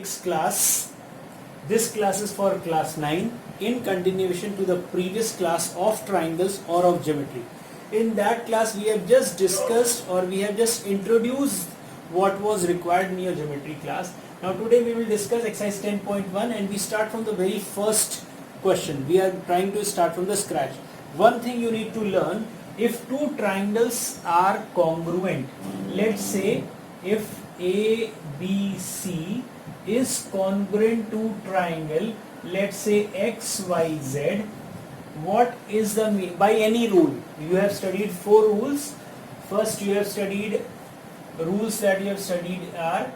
6 class. This class is for class 9 in continuation to the previous class of triangles or of geometry. In that class we have just discussed or we have just introduced what was required in your geometry class. Now today we will discuss exercise 10.1 and we start from the very first question. We are trying to start from the scratch. One thing you need to learn, if two triangles are congruent, let's say if ABC is congruent to triangle, let's say XYZ, what is the mean by any rule? You have studied 4 rules. First you have studied rules that you have studied are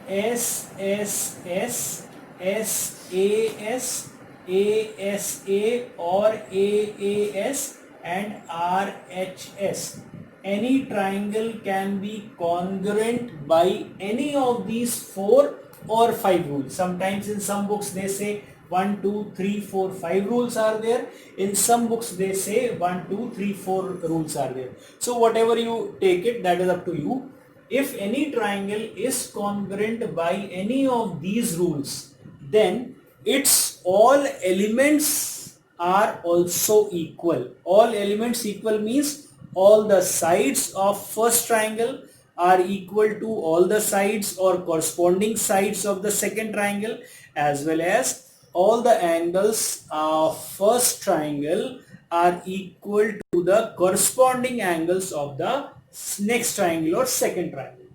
SSS, SAS, ASA or AAS and RHS. Any triangle can be congruent by any of these 4 or 5 rules. Sometimes in some books they say 1, 2, 3, 4, 5 rules are there. In some books they say 1, 2, 3, 4 rules are there. So whatever you take it, that is up to you. If any triangle is congruent by any of these rules, then its all elements are also equal. All elements equal means all the sides of first triangle are equal to all the sides or corresponding sides of the second triangle, as well as all the angles of first triangle are equal to the corresponding angles of the next triangle or second triangle.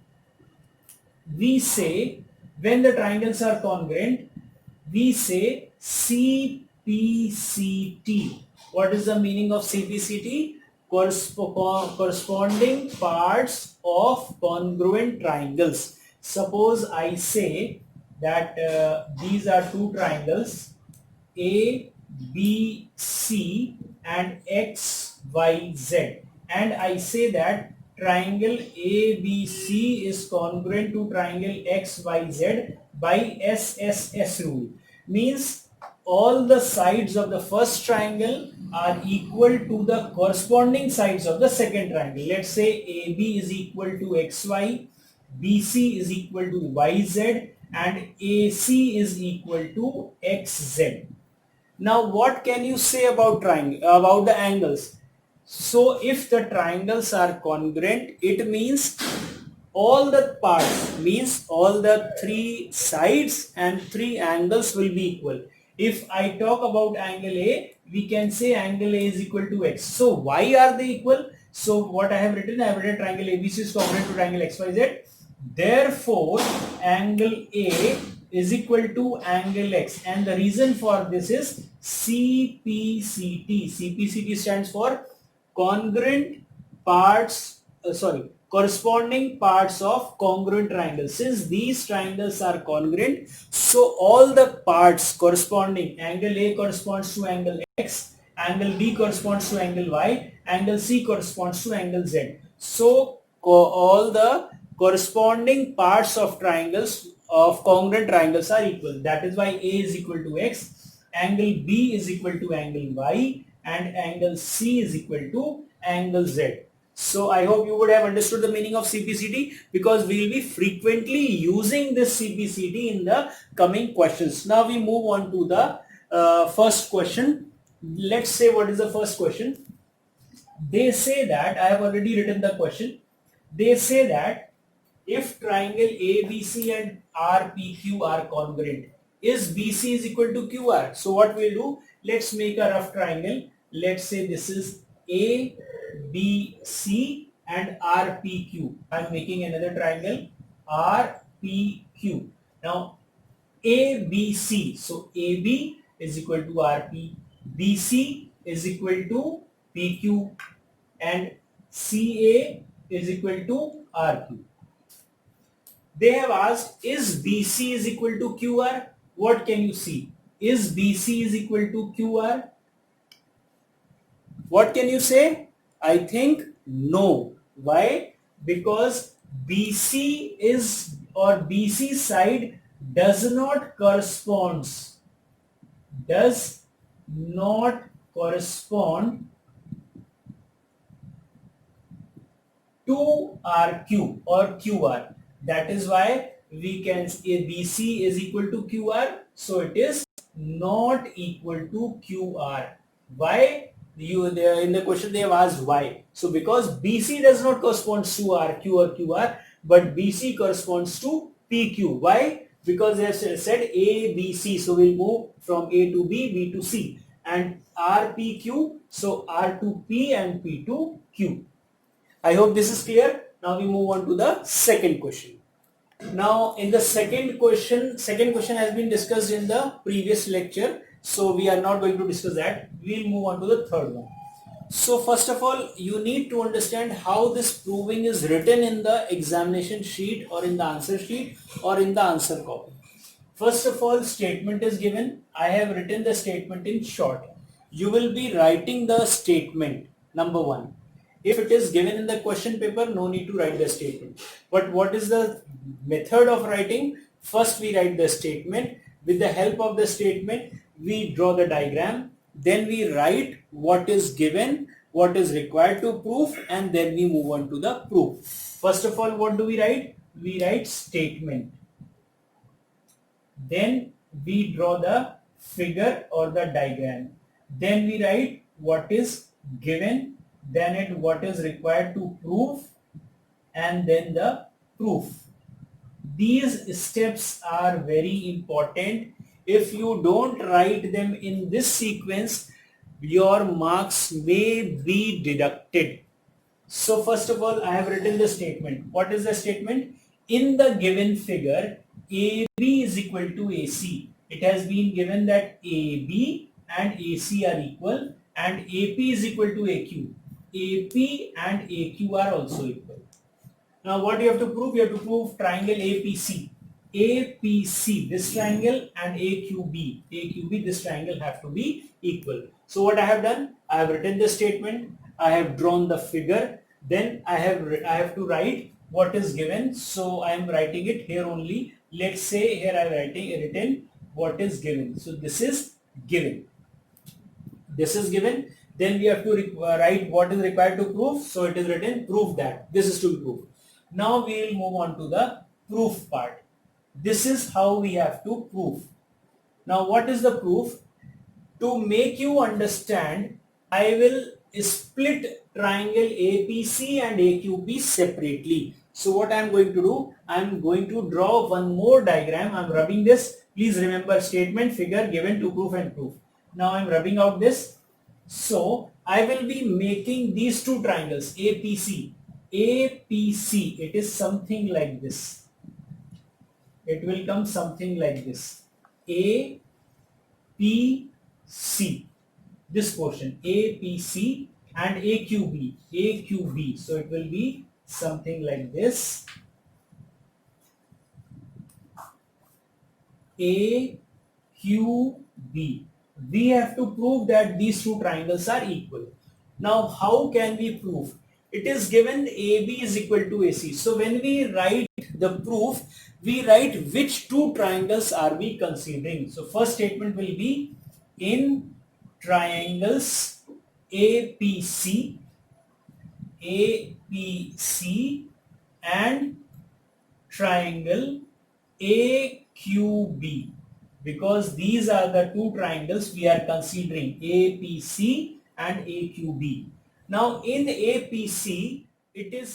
We say when the triangles are congruent, we say CPCT. What is the meaning of CPCT? Corresponding parts of congruent triangles. Suppose I say that these are two triangles A, B, C and X, Y, Z, and I say that triangle ABC is congruent to triangle XYZ by SSS rule. Means all the sides of the first triangle are equal to the corresponding sides of the second triangle. Let's say AB is equal to XY, BC is equal to YZ and AC is equal to XZ. Now what can you say about about the angles? So if the triangles are congruent, it means all the parts, means all the 3 sides and 3 angles will be equal. If I talk about angle A, we can say angle A is equal to X. So why are they equal? So what I have written triangle ABC is congruent to triangle XYZ. Therefore, angle A is equal to angle X, and the reason for this is CPCT. CPCT stands for congruent parts, corresponding parts of congruent triangles. Since these triangles are congruent, so all the parts corresponding, angle A corresponds to angle X, angle B corresponds to angle Y, angle C corresponds to angle Z. So all the corresponding parts of triangles of congruent triangles are equal. That is why A is equal to X, angle B is equal to angle Y and angle C is equal to angle Z. So I hope you would have understood the meaning of CPCT, because we will be frequently using this CPCT in the coming questions. Now we move on to the first question. Let's say what is the first question. They say that, I have already written the question. They say that if triangle ABC and RPQ are congruent, is BC is equal to QR. So what we'll do, let's make a rough triangle. Let's say this is ABC and RPQ. I'm making another triangle RPQ. Now ABC, so AB is equal to RP, BC is equal to PQ and CA is equal to RQ. They have asked, is BC is equal to QR? What can you see? Is BC is equal to QR? What can you say? I think no. Why? Because BC is, or BC side does not correspond to RQ or QR. That is why we can say BC is equal to QR. So it is not equal to QR. Why? In the question they have asked why. So because BC does not correspond to RQ or QR, but BC corresponds to PQ. Why? Because they have said A, B, C. So we'll move from A to B, B to C. And R, P, Q. So R to P and P to Q. I hope this is clear. Now we move on to the second question. Now in the second question has been discussed in the previous lecture. So we are not going to discuss that. We'll move on to the third one. So first of all, you need to understand how this proving is written in the examination sheet or in the answer sheet or in the answer copy. First of all, statement is given. I have written the statement in short. You will be writing the statement, number one. If it is given in the question paper, no need to write the statement. But what is the method of writing? First we write the statement. With the help of the statement, we draw the diagram. Then we write what is given, what is required to prove, and then we move on to the proof. First of all, what do we write? We write statement. Then we draw the figure or the diagram. Then we write what is given, then what is required to prove, and then the proof. These steps are very important. If you don't write them in this sequence, your marks may be deducted. So first of all, I have written the statement. What is the statement? In the given figure, AB is equal to AC. It has been given that AB and AC are equal and AP is equal to AQ. AP and AQ are also equal. Now what you have to prove? You have to prove triangle APC. APC, this triangle, and AQB. AQB, this triangle have to be equal. So what I have done? I have written the statement. I have drawn the figure. Then I have to write what is given. So I am writing it here only. Let's say here I am written what is given. So this is given. This is given. Then we have to write what is required to prove. So it is written prove that. This is to be proved. Now we will move on to the proof part. This is how we have to prove. Now what is the proof? To make you understand, I will split triangle APC and AQB separately. So what I am going to do? I am going to draw one more diagram. I am rubbing this. Please remember statement, figure, given, to prove and proof. Now I am rubbing out this. So I will be making these two triangles APC. APC, it is something like this. It will come something like this. APC, this portion, APC, and AQB, AQB. So it will be something like this. AQB. We have to prove that these two triangles are equal. Now how can we prove? It is given AB is equal to AC. So when we write the proof, we write which two triangles are we considering. So first statement will be in triangles APC, APC and triangle AQB, because these are the two triangles we are considering, APC and AQB. Now in APC, you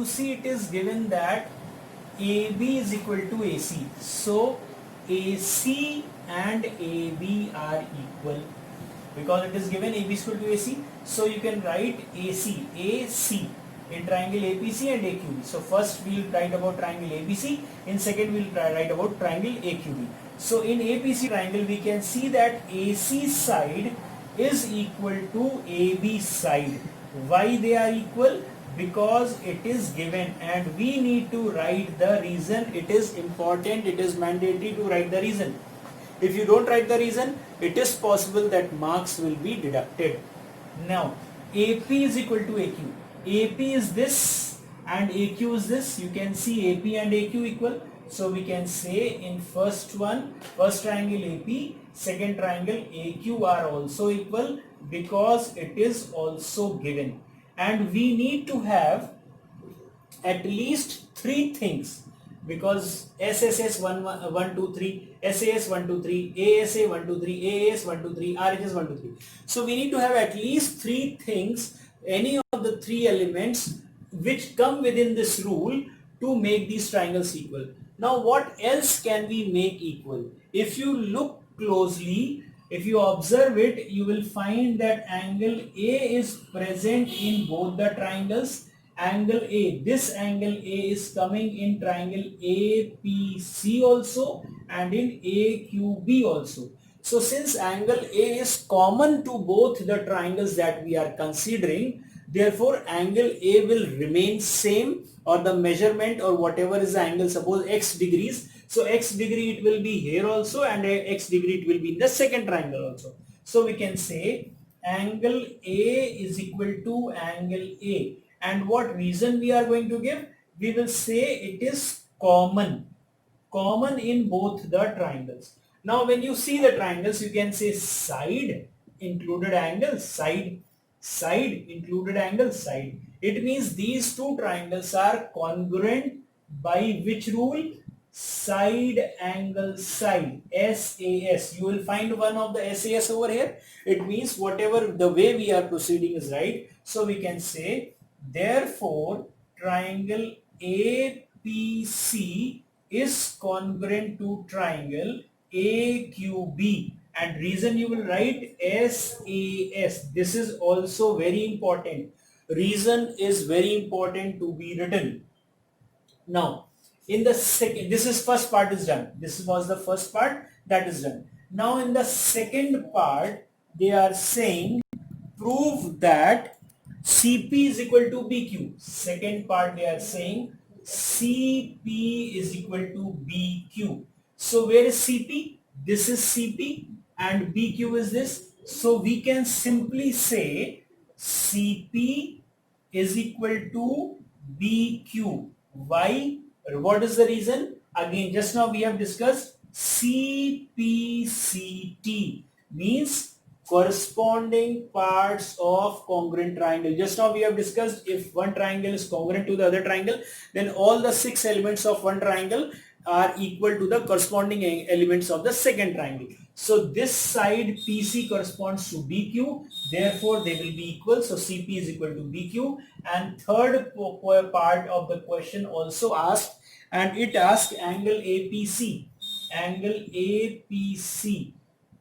see it is given that AB is equal to AC. So AC and AB are equal. Because it is given AB is equal to AC, so you can write AC in triangle APC and AQB. So first we will write about triangle ABC, in second we will write about triangle AQB. So in APC triangle we can see that AC side is equal to AB side. Why they are equal? Because it is given and we need to write the reason. It is important, it is mandatory to write the reason. If you don't write the reason, it is possible that marks will be deducted. Now AP is equal to AQ. AP is this and AQ is this. You can see AP and AQ equal. So we can say in first triangle AP, second triangle AQ are also equal because it is also given. And we need to have at least three things, because SSS 1 2 3, SAS 1 2 3, ASA 1 2 3, AAS 1 2 3, RHS 1 2 3. So we need to have at least three things, any of the three elements which come within this rule to make these triangles equal. Now what else can we make equal? If you look closely, if you observe it, you will find that angle A is present in both the triangles. Angle A, this angle A is coming in triangle APC also and in AQB also. So since angle A is common to both the triangles that we are considering, therefore angle A will remain same, or the measurement or whatever is the angle, suppose x degrees. So x degree it will be here also, and x degree it will be in the second triangle also. So we can say angle A is equal to angle A. And what reason we are going to give? We will say it is common in both the triangles. Now when you see the triangles, you can say side included angle, side included angle, side. It means these two triangles are congruent by which rule? Side angle side, SAS. You will find one of the SAS over here. It means whatever the way we are proceeding is right. So we can say therefore triangle APC is congruent to triangle AQB, and reason you will write SAS. This is also very important. Reason is very important to be written. Now in the second, this is first part is done. This was the first part that is done. Now in the second part they are saying prove that CP is equal to BQ. Second part they are saying CP is equal to BQ. So where is CP? This is CP and BQ is this. So we can simply say CP is equal to BQ. Why? What is the reason? Again, just now we have discussed CPCT means corresponding parts of congruent triangle. Just now we have discussed if one triangle is congruent to the other triangle, then all the 6 elements of one triangle are equal to the corresponding elements of the second triangle. So this side PC corresponds to BQ, therefore they will be equal. So CP is equal to BQ. And third part of the question also asked, and it asked angle APC. Angle APC.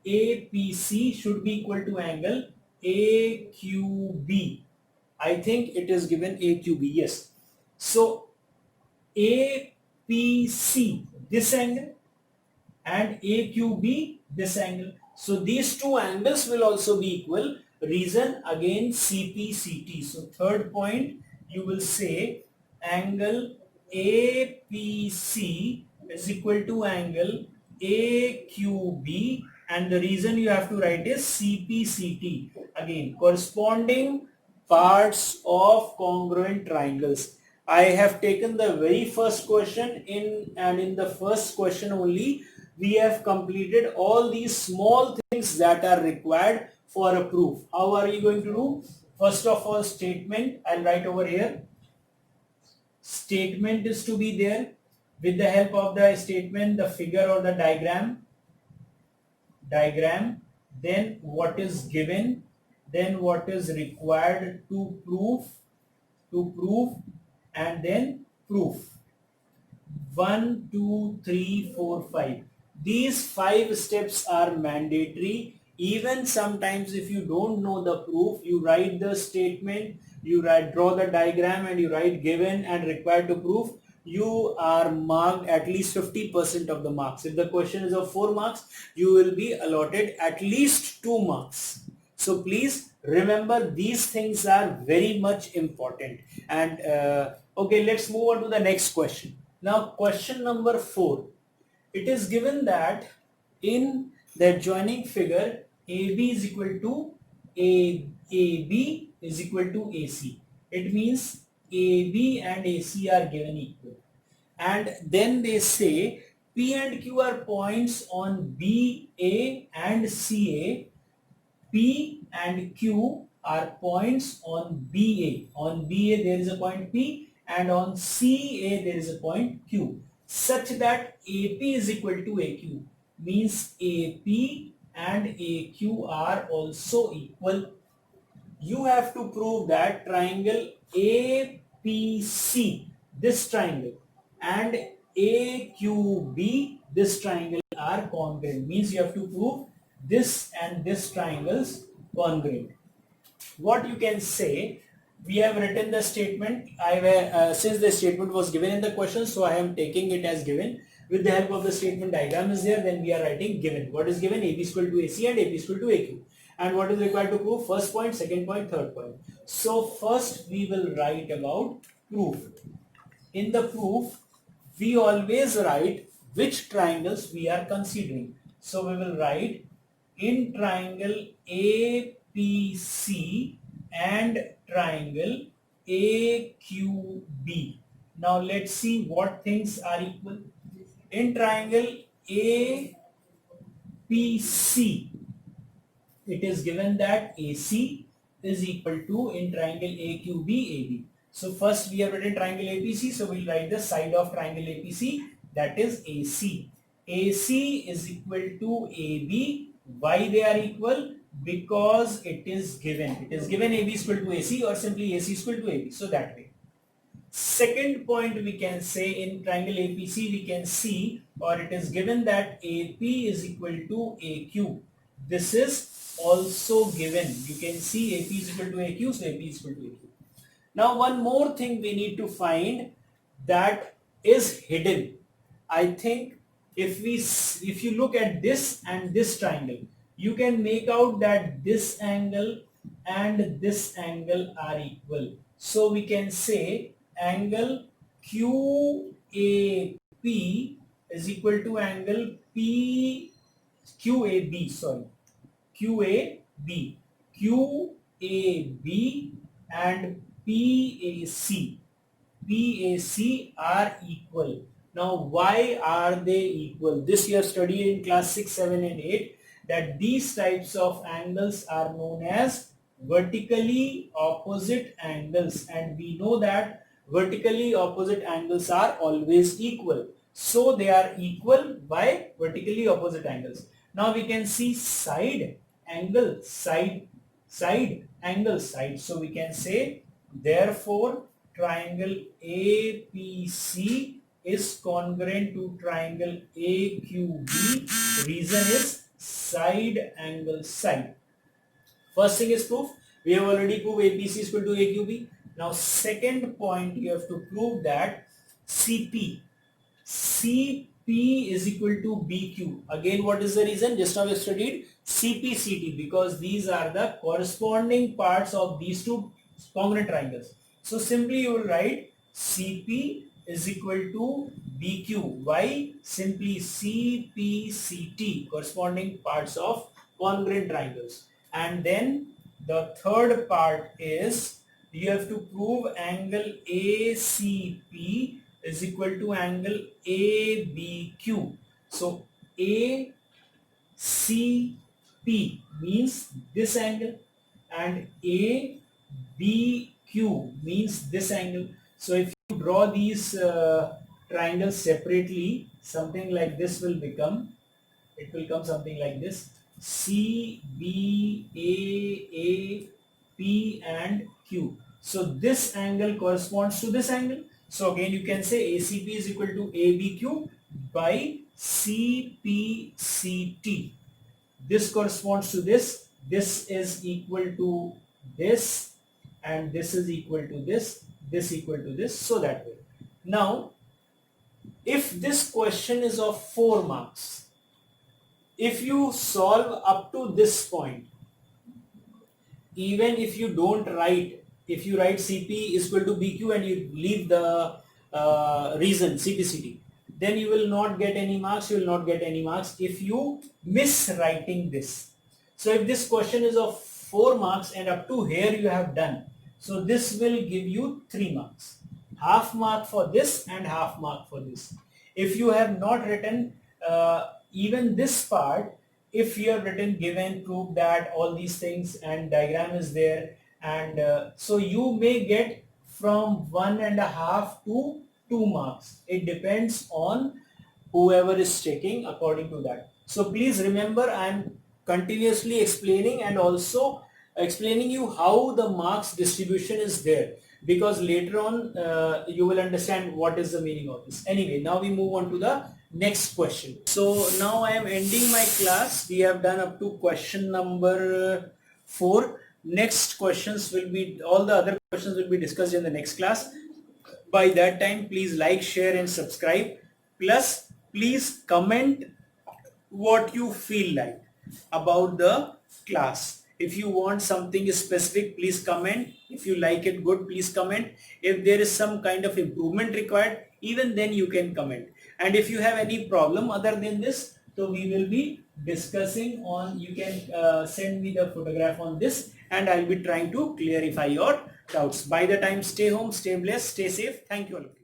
APC should be equal to angle AQB. I think it is given AQB, yes. So APC, this angle, and AQB, this angle. So these two angles will also be equal. Reason again CPCT. So third point you will say angle APC is equal to angle AQB, and the reason you have to write is CPCT. Again, corresponding parts of congruent triangles. I have taken the very first question in the first question only we have completed all these small things that are required for a proof. How are you going to do? First of all, statement, I'll write over here. Statement is to be there. With the help of the statement, the figure or the diagram, then what is given, then what is required to prove, and then proof. 1, 2, 3, 4, 5. These 5 steps are mandatory. Even sometimes if you don't know the proof, you write the statement, you draw the diagram, and you write given and required to prove, you are marked at least 50% of the marks. If the question is of 4 marks, you will be allotted at least 2 marks. So please remember, these things are very much important. And okay, let's move on to the next question. Now question number 4. It is given that in the adjoining figure AB is equal to AB is equal to AC. It means AB and AC are given equal. And then they say P and Q are points on BA and CA. P and Q are points on BA. On BA there is a point P, and on CA there is a point Q, such that AP is equal to AQ, means AP and AQ are also equal. You have to prove that triangle APC, this triangle, and AQB, this triangle, are congruent. Means you have to prove this and this triangles congruent. What you can say, we have written the statement. Since the statement was given in the question, so I am taking it as given. With the help of the statement diagram is there, then we are writing given. What is given? AB is equal to AC and AB is equal to AQ. And what is required to prove? First point, second point, third point. So first we will write about proof. In the proof, we always write which triangles we are considering. So we will write in triangle APC and triangle AQB. Now let's see what things are equal. In triangle APC, it is given that AC is equal to, in triangle AQB, AB. So first we have written triangle APC, so we'll write the side of triangle APC, that is AC. AC is equal to AB. Why they are equal? Because it is given. It is given AB is equal to AC, or simply AC is equal to AB. So that way. Second point, we can say in triangle APC we can see, or it is given that AP is equal to AQ. This is also given. You can see AP is equal to AQ, so AP is equal to AQ. Now one more thing we need to find that is hidden. I think if you look at this and this triangle, you can make out that this angle and this angle are equal. So we can say angle QAP is equal to angle QAB, sorry, QAB, QAB and PAC are equal. Now why are they equal? This you have studied in class 6, 7 and 8, that these types of angles are known as vertically opposite angles, and we know that vertically opposite angles are always equal. So they are equal by vertically opposite angles. Now we can see side angle, side angle, side. So we can say therefore triangle APC is congruent to triangle AQB. Reason is side angle, side. First thing is proof. We have already proved APC is equal to AQB. Now second point, you have to prove that CP is equal to BQ. Again, what is the reason? Just now we studied CPCT, because these are the corresponding parts of these two congruent triangles. So simply you will write CP is equal to BQ. Why? Simply CPCT, corresponding parts of congruent triangles. And then the third part is you have to prove angle ACP is equal to angle ABQ. So ACP means this angle and ABQ means this angle. So if you draw these triangles separately, something like this will become, it will come something like this: C, B, A, P and Q. So this angle corresponds to this angle. So again you can say ACP is equal to ABQ by CPCT. This corresponds to this. This is equal to this, and this is equal to this. This equal to this. So that way. Now, if this question is of 4 marks, if you solve up to this point, even if you don't write, if you write CP is equal to BQ and you leave the reason CPCT, then you will not get any marks. You will not get any marks if you miss writing this. So if this question is of 4 marks and up to here you have done, so this will give you 3 marks. Half mark for this and half mark for this. If you have not written even this part, if you have written given, prove that, all these things, and diagram is there, and so you may get from 1.5 to 2 marks. It depends on whoever is checking according to that. So please remember, I am continuously explaining and also explaining you how the marks distribution is there, because later on you will understand what is the meaning of this. Anyway, now we move on to the next question. So now I am ending my class. We have done up to question number 4. Next questions will be, all the other questions will be discussed in the next class. By that time, please like, share and subscribe. Plus, please comment what you feel like about the class. If you want something specific, please comment. If you like it good, please comment. If there is some kind of improvement required, even then you can comment. And if you have any problem other than this, so we will be discussing on, you can send me the photograph on this and I'll be trying to clarify your doubts. By the time, stay home, stay blessed, stay safe. Thank you all.